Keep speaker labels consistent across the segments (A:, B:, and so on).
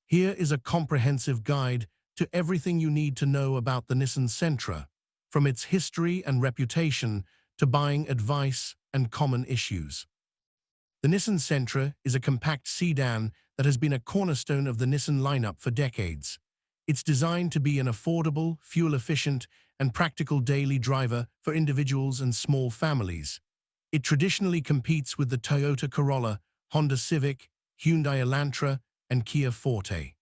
A: Here is a comprehensive guide to everything you need to know about the Nissan Sentra, from its history and reputation to buying advice and common issues. The Nissan Sentra is a compact sedan that has been a cornerstone of the Nissan lineup for decades. It's designed to be an affordable, fuel-efficient, and practical daily driver for individuals and small families. It traditionally competes with the Toyota Corolla, Honda Civic, Hyundai Elantra, and Kia Forte.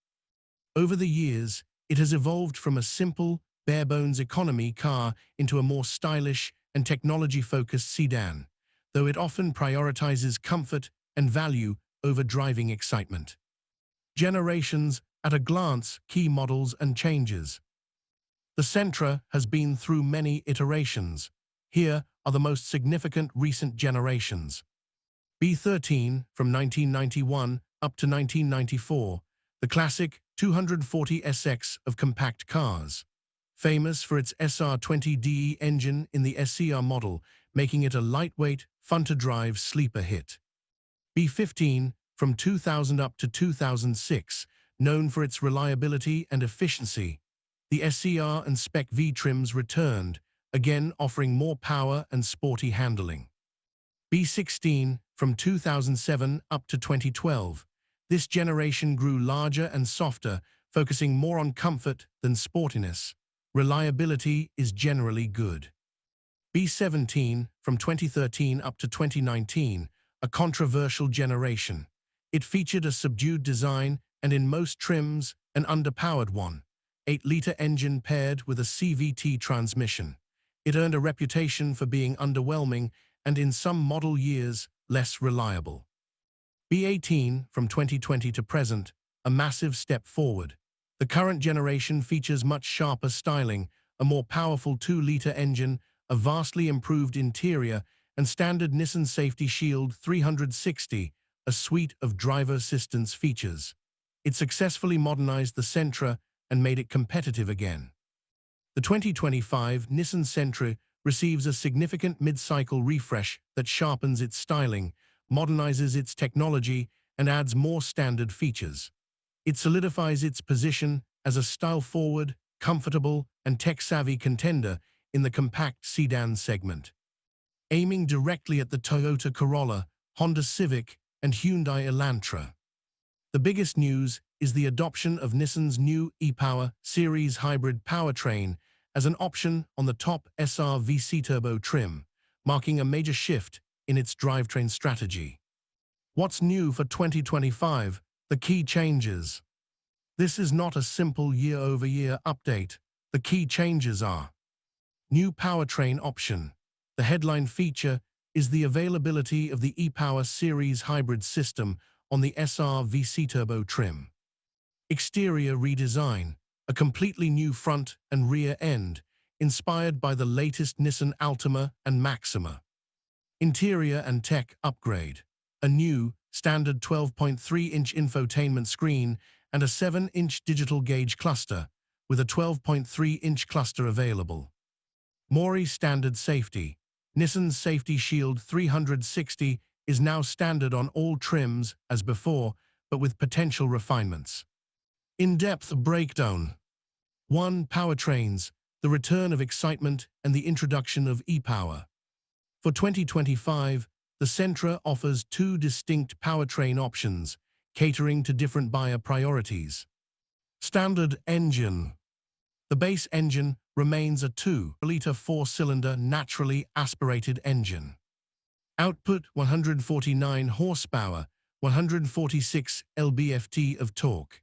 A: Over the years, it has evolved from a simple, bare-bones economy car into a more stylish and technology-focused sedan, though it often prioritizes comfort and value over driving excitement. Generations, at a glance, key models and changes. The Sentra has been through many iterations. Here are the most significant recent generations. B13 from 1991 up to 1994, the classic 240SX of compact cars. Famous for its SR20DE engine in the SCR model, making it a lightweight, fun-to-drive sleeper hit. B15 from 2000 up to 2006, known for its reliability and efficiency. The SCR and Spec V trims returned, again offering more power and sporty handling. B16 from 2007 up to 2012. This generation grew larger and softer, focusing more on comfort than sportiness. Reliability is generally good. B17 from 2013 up to 2019, a controversial generation. It featured a subdued design and in most trims, an underpowered one. 8-liter engine paired with a CVT transmission. It earned a reputation for being underwhelming and in some model years, less reliable. B18 from 2020 to present, a massive step forward. The current generation features much sharper styling, a more powerful 2-liter engine, a vastly improved interior, and standard Nissan Safety Shield 360, a suite of driver assistance features. It successfully modernized the Sentra and made it competitive again. The 2025 Nissan Sentra receives a significant mid-cycle refresh that sharpens its styling, modernizes its technology, and adds more standard features. It solidifies its position as a style-forward, comfortable, and tech-savvy contender in the compact sedan segment. Aiming directly at the Toyota Corolla, Honda Civic, and Hyundai Elantra. The biggest news is the adoption of Nissan's new e-Power Series hybrid powertrain as an option on the top SR VC Turbo trim, marking a major shift in its drivetrain strategy. What's new for 2025? The key changes. This is not a simple year-over-year update. The key changes are: new powertrain option. The headline feature is the availability of the e-Power Series hybrid system on the SR VC Turbo trim. Exterior redesign, a completely new front and rear end, inspired by the latest Nissan Altima and Maxima. Interior and tech upgrade, a new, standard 12.3-inch infotainment screen and a 7-inch digital gauge cluster, with a 12.3-inch cluster available. Mori standard safety. Nissan's Safety Shield 360 is now standard on all trims as before, but with potential refinements. In-depth breakdown. 1. Powertrains, the return of excitement and the introduction of e-Power. For 2025, the Sentra offers 2 distinct powertrain options, catering to different buyer priorities. Standard engine. The base engine remains a 2-liter 4-cylinder naturally aspirated engine. Output 149 horsepower, 146 lb-ft of torque.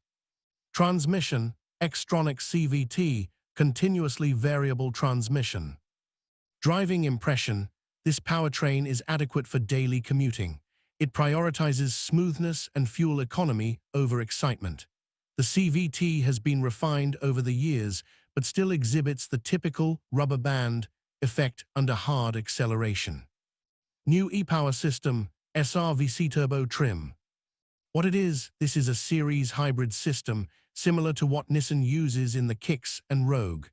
A: Transmission, Xtronic CVT, continuously variable transmission. Driving impression, this powertrain is adequate for daily commuting. It prioritizes smoothness and fuel economy over excitement. The CVT has been refined over the years, but still exhibits the typical rubber band effect under hard acceleration. New e-Power system, SR-VC Turbo trim. What it is, this is a series hybrid system, similar to what Nissan uses in the Kicks and Rogue.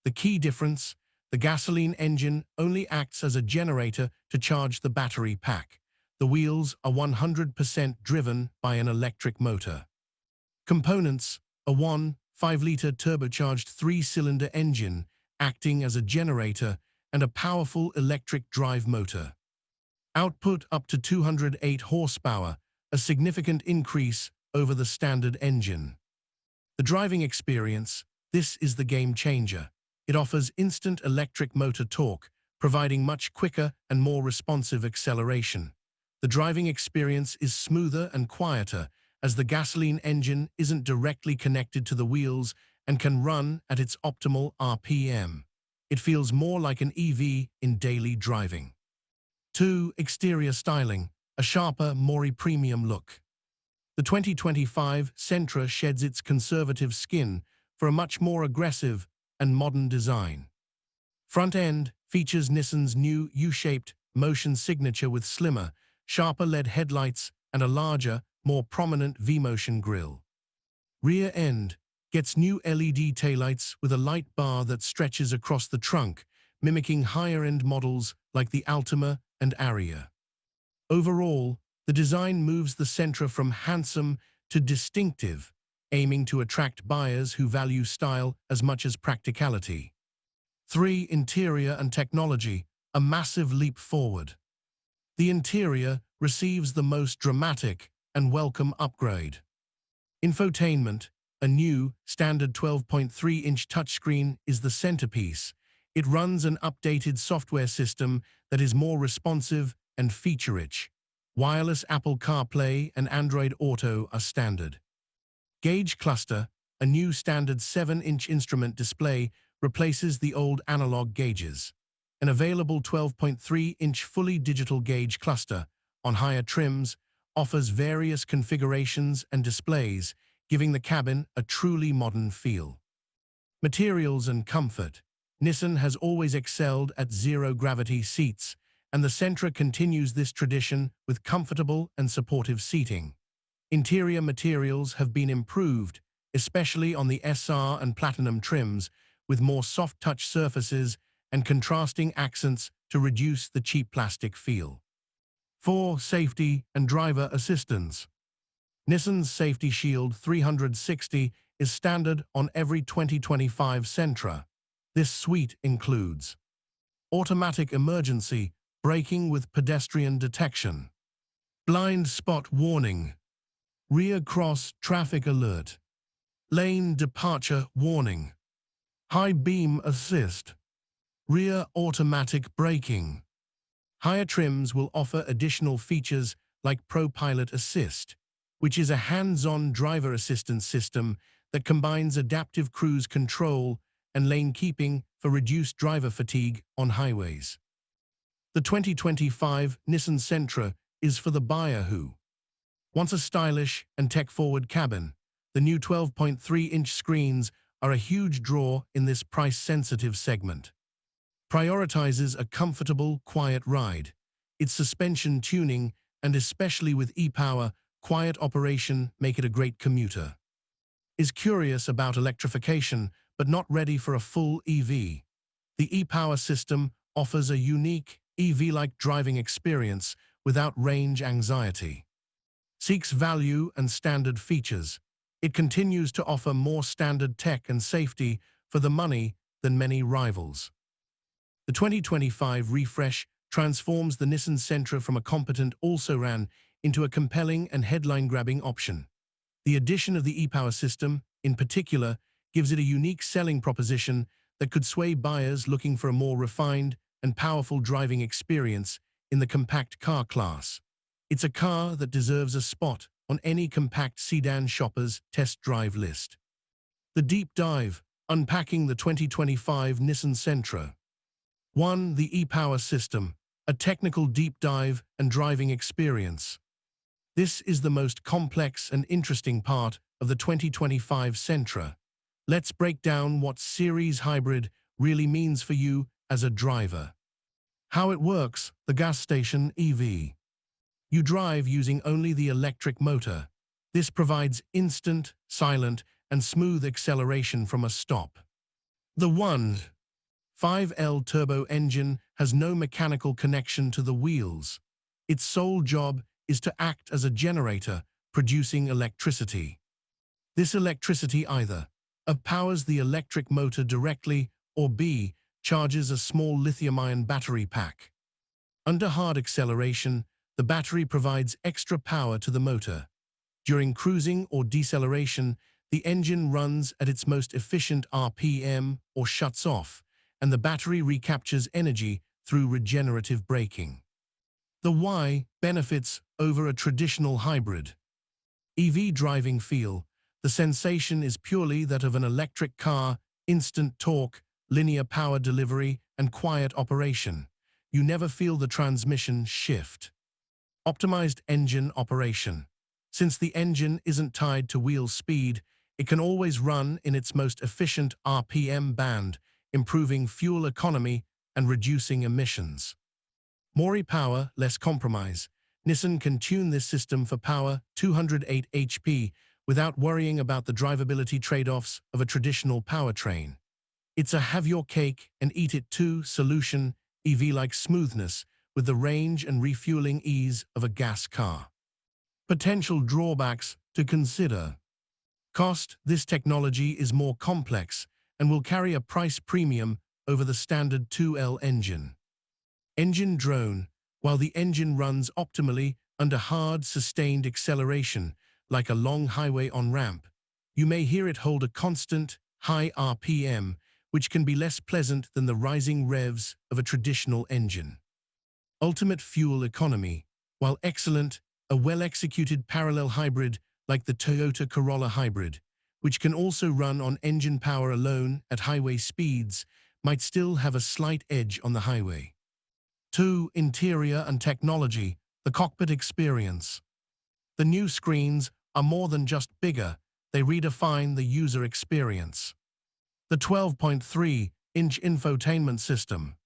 A: The key difference, the gasoline engine only acts as a generator to charge the battery pack. The wheels are 100% driven by an electric motor. Components: a 1.5-liter turbocharged 3-cylinder engine acting as a generator and a powerful electric drive motor. Output up to 208 horsepower, a significant increase over the standard engine. The driving experience: this is the game changer. It offers instant electric motor torque, providing much quicker and more responsive acceleration. The driving experience is smoother and quieter, as the gasoline engine isn't directly connected to the wheels and can run at its optimal RPM. It feels more like an EV in daily driving. 2. Exterior styling: a sharper, more premium look. The 2025 Sentra sheds its conservative skin for a much more aggressive and modern design. Front end features Nissan's new U-shaped motion signature with slimmer, sharper LED headlights and a larger, more prominent V-motion grille. Rear end gets new LED taillights with a light bar that stretches across the trunk, mimicking higher-end models like the Altima and Ariya. Overall, the design moves the Sentra from handsome to distinctive, aiming to attract buyers who value style as much as practicality. 3. Interior and technology: a massive leap forward. The interior receives the most dramatic and welcome upgrade. Infotainment: a new, standard 12.3-inch touchscreen is the centerpiece. It runs an updated software system that is more responsive and feature-rich. Wireless Apple CarPlay and Android Auto are standard. Gauge cluster: a new standard 7-inch instrument display replaces the old analog gauges. An available 12.3-inch fully digital gauge cluster, on higher trims, offers various configurations and displays, giving the cabin a truly modern feel. Materials and comfort: Nissan has always excelled at zero-gravity seats, and the Sentra continues this tradition with comfortable and supportive seating. Interior materials have been improved, especially on the SR and Platinum trims, with more soft-touch surfaces and contrasting accents to reduce the cheap plastic feel. 4. Safety and driver assistance: Nissan's Safety Shield 360 is standard on every 2025 Sentra. This suite includes automatic emergency braking with pedestrian detection, blind spot warning, rear cross traffic alert, lane departure warning, high beam assist, rear automatic braking. Higher trims will offer additional features like Pro Pilot Assist, which is a hands-on driver assistance system that combines adaptive cruise control and lane keeping for reduced driver fatigue on highways. The 2025 Nissan Sentra is for the buyer who wants a stylish and tech-forward cabin. The new 12.3-inch screens are a huge draw in this price-sensitive segment. Prioritizes a comfortable, quiet ride. Its suspension tuning, and especially with e-power, quiet operation make it a great commuter. Is curious about electrification, but not ready for a full EV. The e-power system offers a unique, EV-like driving experience without range anxiety. Seeks value and standard features. It continues to offer more standard tech and safety for the money than many rivals. The 2025 refresh transforms the Nissan Sentra from a competent also-ran into a compelling and headline-grabbing option. The addition of the e-power system, in particular, gives it a unique selling proposition that could sway buyers looking for a more refined and powerful driving experience in the compact car class. It's a car that deserves a spot on any compact sedan shopper's test drive list. The deep dive, unpacking the 2025 Nissan Sentra. 1. The e-power system, a technical deep dive and driving experience. This is the most complex and interesting part of the 2025 Sentra. Let's break down what series hybrid really means for you as a driver. How it works: the gas station EV. You drive using only the electric motor. This provides instant, silent, and smooth acceleration from a stop. The 1.5L turbo engine has no mechanical connection to the wheels. Its sole job is to act as a generator, producing electricity. This electricity either A. Powers the electric motor directly, or B. Charges a small lithium-ion battery pack. Under hard acceleration, the battery provides extra power to the motor. During cruising or deceleration, the engine runs at its most efficient RPM or shuts off, and the battery recaptures energy through regenerative braking. The Y benefits over a traditional hybrid. EV driving feel. The sensation is purely that of an electric car: instant torque, linear power delivery, and quiet operation. You never feel the transmission shift. Optimized engine operation. Since the engine isn't tied to wheel speed, it can always run in its most efficient RPM band, improving fuel economy and reducing emissions. More power, less compromise. Nissan can tune this system for power 208 HP without worrying about the drivability trade-offs of a traditional powertrain. It's a have-your-cake-and-eat-it-too solution, EV-like smoothness, with the range and refueling ease of a gas car. Potential drawbacks to consider. Cost. This technology is more complex and will carry a price premium over the standard 2L engine. Engine drone. While the engine runs optimally under hard, sustained acceleration, like a long highway on-ramp, you may hear it hold a constant, high RPM, which can be less pleasant than the rising revs of a traditional engine. Ultimate fuel economy. While excellent, a well-executed parallel hybrid like the Toyota Corolla Hybrid, which can also run on engine power alone at highway speeds, might still have a slight edge on the highway. 2. Interior and technology. The cockpit experience. The new screens are more than just bigger, they redefine the user experience. The 12.3-inch infotainment system.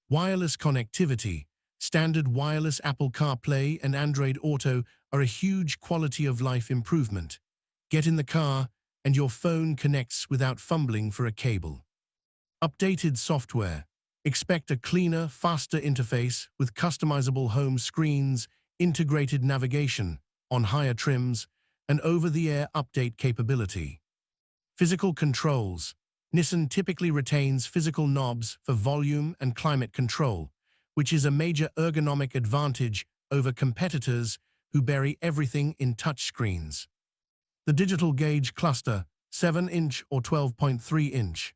A: Wireless connectivity. Standard wireless Apple CarPlay and Android Auto are a huge quality-of-life improvement. Get in the car, and your phone connects without fumbling for a cable. Updated software. Expect a cleaner, faster interface with customizable home screens, integrated navigation on higher trims, and over-the-air update capability. Physical controls. Nissan typically retains physical knobs for volume and climate control, which is a major ergonomic advantage over competitors who bury everything in touchscreens. The digital gauge cluster, 7-inch or 12.3-inch.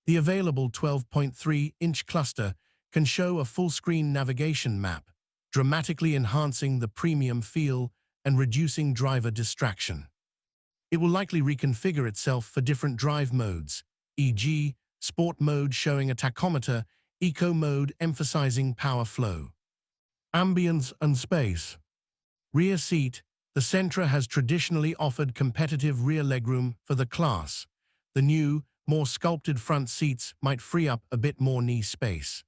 A: The available 12.3-inch cluster can show a full-screen navigation map, dramatically enhancing the premium feel and reducing driver distraction. It will likely reconfigure itself for different drive modes, e.g., Sport mode showing a tachometer, Eco mode emphasizing power flow. Ambience and space. Rear seat. The Sentra has traditionally offered competitive rear legroom for the class. The new, more sculpted front seats might free up a bit more knee space.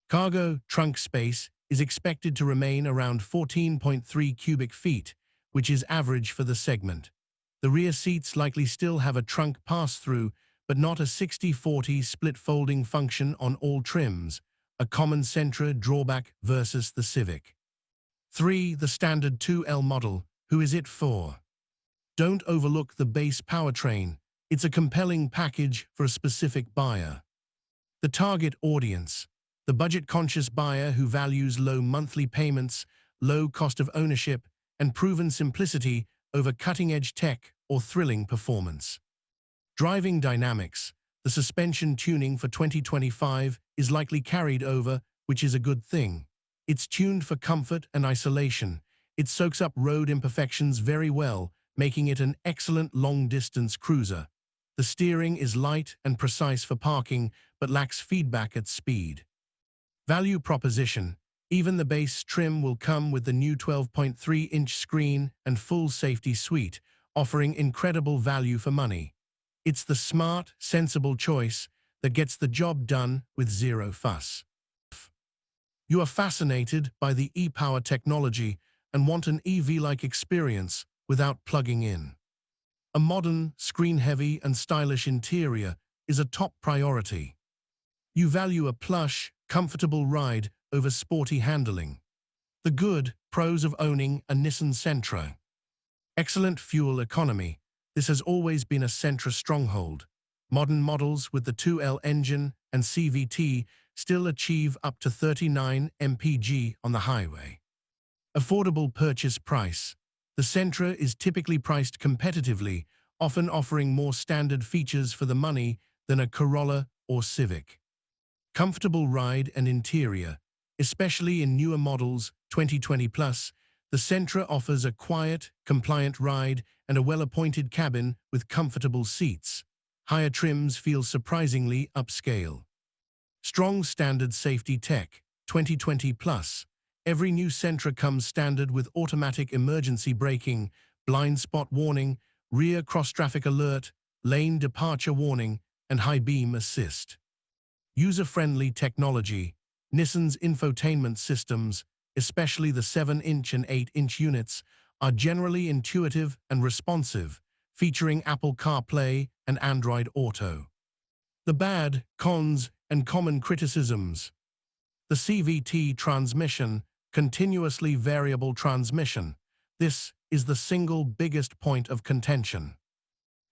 A: Cargo trunk space is expected to remain around 14.3 cubic feet, which is average for the segment. The rear seats likely still have a trunk pass-through, but not a 60-40 split folding function on all trims, a common Sentra drawback versus the Civic. 3. The standard 2L model. Who is it for? Don't overlook the base powertrain. It's a compelling package for a specific buyer. The target audience. The budget-conscious buyer who values low monthly payments, low cost of ownership, and proven simplicity over cutting-edge tech or thrilling performance. Driving dynamics. The suspension tuning for 2025 is likely carried over, which is a good thing. It's tuned for comfort and isolation. It soaks up road imperfections very well, making it an excellent long-distance cruiser. The steering is light and precise for parking, but lacks feedback at speed. Value proposition. Even the base trim will come with the new 12.3-inch screen and full safety suite, offering incredible value for money. It's the smart, sensible choice that gets the job done with zero fuss. You are fascinated by the e-power technology and want an EV-like experience without plugging in. A modern, screen-heavy and stylish interior is a top priority. You value a plush, comfortable ride over sporty handling. The good pros of owning a Nissan Sentra. Excellent fuel economy. This has always been a Sentra stronghold. Modern models with the 2L engine and CVT still achieve up to 39 mpg on the highway. Affordable purchase price. The Sentra is typically priced competitively, often offering more standard features for the money than a Corolla or Civic. Comfortable ride and interior. Especially in newer models, 2020 plus, the Sentra offers a quiet, compliant ride and a well-appointed cabin with comfortable seats. Higher trims feel surprisingly upscale. Strong standard safety tech, 2020 plus. Every new Sentra comes standard with automatic emergency braking, blind spot warning, rear cross-traffic alert, lane departure warning, and high beam assist. User-friendly technology. Nissan's infotainment systems, especially the 7-inch and 8-inch units, are generally intuitive and responsive, featuring Apple CarPlay and Android Auto. The bad, cons, and common criticisms. The CVT transmission, continuously variable transmission. This is the single biggest point of contention.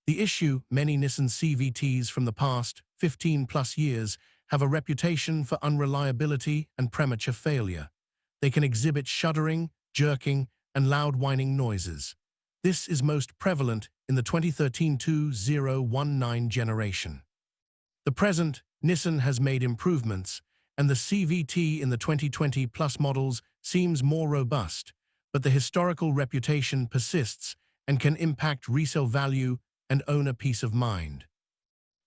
A: The issue, many Nissan CVTs from the past 15+ years have a reputation for unreliability and premature failure. They can exhibit shuddering, jerking, and loud whining noises. This is most prevalent in the 2013-2019 generation. The present Nissan has made improvements, and the CVT in the 2020 plus models seems more robust, but the historical reputation persists and can impact resale value and owner peace of mind.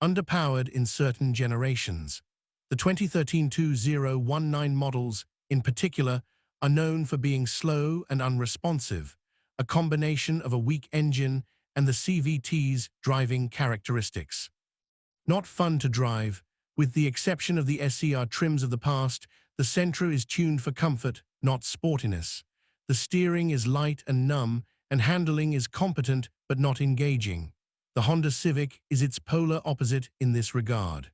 A: Underpowered in certain generations. The 2013-2019 models, in particular, are known for being slow and unresponsive, a combination of a weak engine and the CVT's driving characteristics. Not fun to drive. With the exception of the SER trims of the past, the Sentra is tuned for comfort, not sportiness. The steering is light and numb, and handling is competent but not engaging. The Honda Civic is its polar opposite in this regard.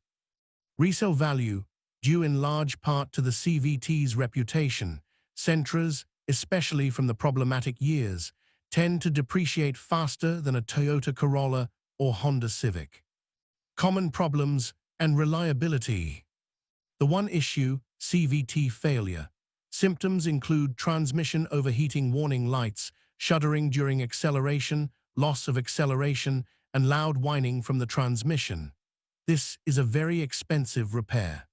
A: Resale value, due in large part to the CVT's reputation, Sentras, especially from the problematic years, tend to depreciate faster than a Toyota Corolla or Honda Civic. Common problems and reliability. The one issue, CVT failure. Symptoms include transmission overheating warning lights, shuddering during acceleration, loss of acceleration, and loud whining from the transmission. This is a very expensive repair.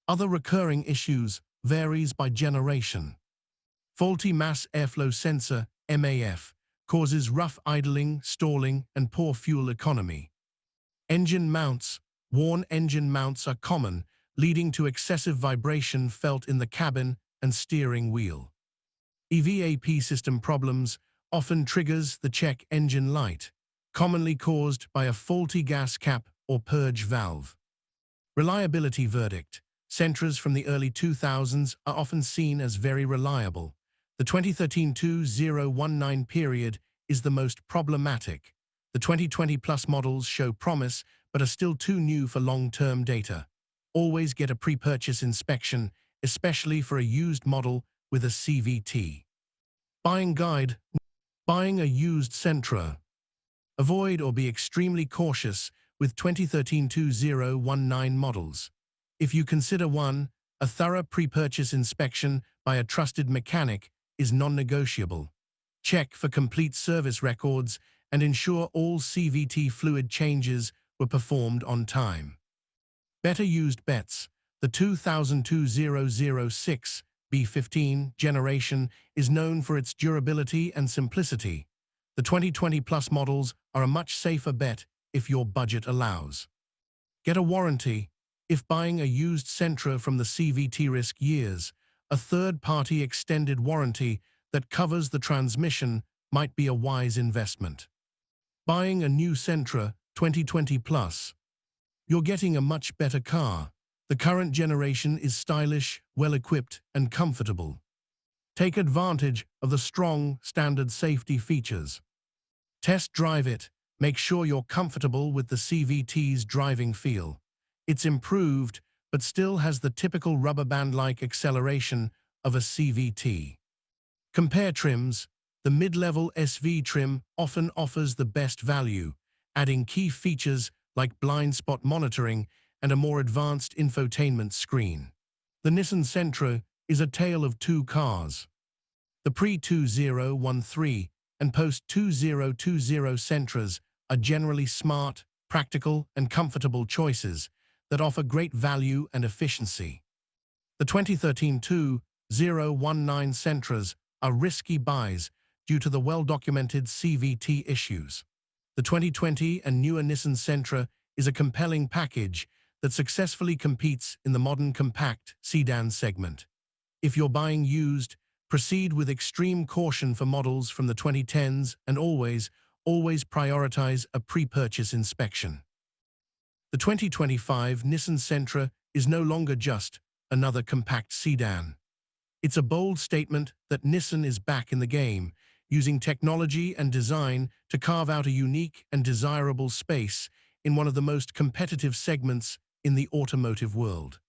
A: Other recurring issues varies by generation. Faulty mass airflow sensor, MAF, causes rough idling, stalling, and poor fuel economy. Engine mounts. Worn engine mounts are common, leading to excessive vibration felt in the cabin and steering wheel. EVAP system problems often triggers the check engine light, commonly caused by a faulty gas cap or purge valve. Reliability verdict. Sentras from the early 2000s are often seen as very reliable. The 2013-2019 period is the most problematic. The 2020 plus models show promise but are still too new for long-term data. Always get a pre-purchase inspection, especially for a used model with a CVT. Buying guide. Buying a used Sentra. Avoid or be extremely cautious with 2013-2019 models. If you consider one, a thorough pre-purchase inspection by a trusted mechanic is non-negotiable. Check for complete service records and ensure all CVT fluid changes were performed on time. Better used bets. The 2002-006 B15 generation is known for its durability and simplicity. The 2020 plus models are a much safer bet if your budget allows. Get a warranty. If buying a used Sentra from the CVT risk years, a third-party extended warranty that covers the transmission might be a wise investment. Buying a new Sentra 2020 plus. You're getting a much better car. The current generation is stylish, well-equipped, and comfortable. Take advantage of the strong standard safety features. Test drive it. Make sure you're comfortable with the CVT's driving feel. It's improved, but still has the typical rubber band-like acceleration of a CVT. Compare trims. The mid-level SV trim often offers the best value, adding key features like blind spot monitoring and a more advanced infotainment screen. The Nissan Sentra is a tale of two cars. The pre-2013 and post-2020 Sentras are generally smart, practical, and comfortable choices that offer great value and efficiency. The 2013-2019 Sentras are risky buys due to the well-documented CVT issues. The 2020 and newer Nissan Sentra is a compelling package that successfully competes in the modern compact sedan segment. If you're buying used, proceed with extreme caution for models from the 2010s and always prioritize a pre-purchase inspection. The 2025 Nissan Sentra is no longer just another compact sedan. It's a bold statement that Nissan is back in the game, using technology and design to carve out a unique and desirable space in one of the most competitive segments in the automotive world.